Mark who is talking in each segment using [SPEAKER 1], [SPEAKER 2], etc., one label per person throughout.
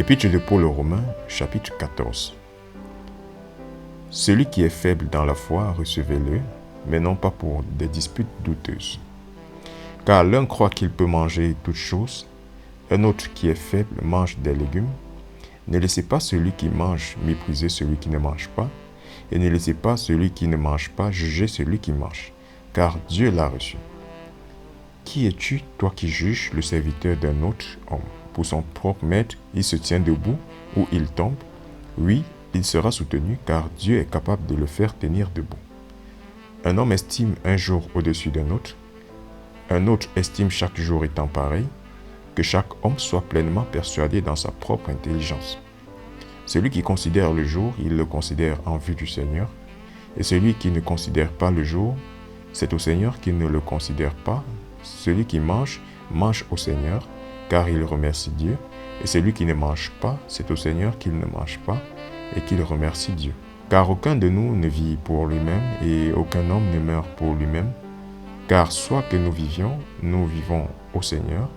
[SPEAKER 1] Épître de Paul aux Romains, chapitre 14. Celui qui est faible dans la foi, recevez-le, mais non pas pour des disputes douteuses. Car l'un croit qu'il peut manger toutes choses, un autre qui est faible mange des légumes. Ne laissez pas celui qui mange mépriser celui qui ne mange pas, et ne laissez pas celui qui ne mange pas juger celui qui mange, car Dieu l'a reçu. Qui es-tu, toi qui juges le serviteur d'un autre homme? Pour son propre maître, il se tient debout ou il tombe. Oui, il sera soutenu, car Dieu est capable de le faire tenir debout. Un homme estime un jour au-dessus d'un autre. Un autre estime chaque jour étant pareil. Que chaque homme soit pleinement persuadé dans sa propre intelligence. Celui qui considère le jour, il le considère en vue du Seigneur. Et celui qui ne considère pas le jour, c'est au Seigneur qu'il ne le considère pas. Celui qui mange, mange au Seigneur, car il remercie Dieu. Et celui qui ne mange pas, c'est au Seigneur qu'il ne mange pas et qu'il remercie Dieu. Car aucun de nous ne vit pour lui-même et aucun homme ne meurt pour lui-même. Car soit que nous vivions, nous vivons au Seigneur,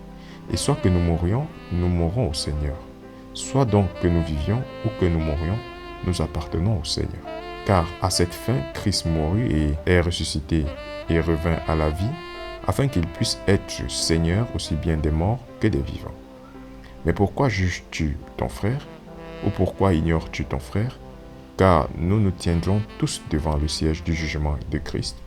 [SPEAKER 1] et soit que nous mourions, nous mourrons au Seigneur. Soit donc que nous vivions ou que nous mourions, nous appartenons au Seigneur. Car à cette fin, Christ mourut et est ressuscité et revint à la vie, afin qu'il puisse être Seigneur aussi bien des morts que des vivants. Mais pourquoi juges-tu ton frère? Ou pourquoi ignores-tu ton frère? Car nous nous tiendrons tous devant le siège du jugement de Christ.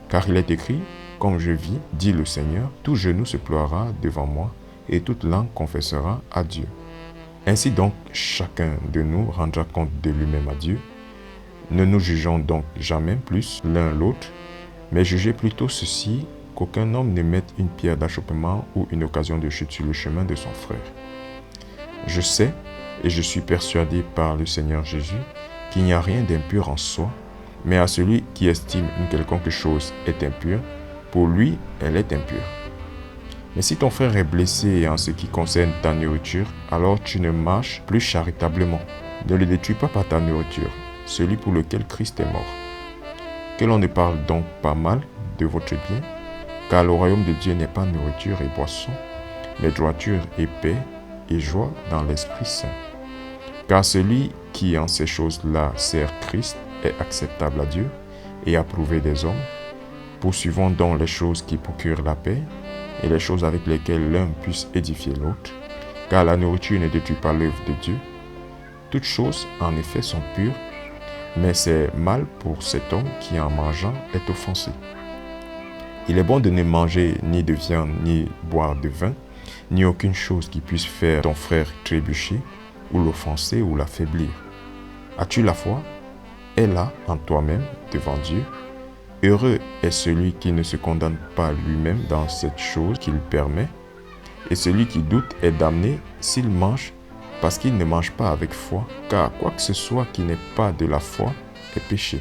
[SPEAKER 1] Car il est écrit, comme je vis, dit le Seigneur, tout genou se ploiera devant moi, et toute langue confessera à Dieu. Ainsi donc, chacun de nous rendra compte de lui-même à Dieu. Ne nous jugeons donc jamais plus l'un l'autre, mais jugez plutôt ceci, qu'aucun homme ne mette une pierre d'achoppement ou une occasion de chute sur le chemin de son frère. Je sais, et je suis persuadé par le Seigneur Jésus, qu'il n'y a rien d'impur en soi, mais à celui qui estime une quelconque chose est impure, pour lui, elle est impure. Mais si ton frère est blessé en ce qui concerne ta nourriture, alors tu ne marches plus charitablement. Ne le détruis pas par ta nourriture, celui pour lequel Christ est mort. Que l'on ne parle donc pas mal de votre bien, car le royaume de Dieu n'est pas nourriture et boisson, mais droiture et paix et joie dans l'Esprit Saint. Car celui qui en ces choses-là sert Christ est acceptable à Dieu et approuvé des hommes. Poursuivons donc les choses qui procurent la paix et les choses avec lesquelles l'un puisse édifier l'autre, car la nourriture ne détruit pas l'œuvre de Dieu. Toutes choses, en effet, sont pures, mais c'est mal pour cet homme qui, en mangeant, est offensé. Il est bon de ne manger ni de viande, ni boire de vin, ni aucune chose qui puisse faire ton frère trébucher, ou l'offenser, ou l'affaiblir. As-tu la foi? Aie-la en toi-même devant Dieu. Heureux est celui qui ne se condamne pas lui-même dans cette chose qu'il permet, et celui qui doute est damné s'il mange, parce qu'il ne mange pas avec foi, car quoi que ce soit qui n'est pas de la foi est péché.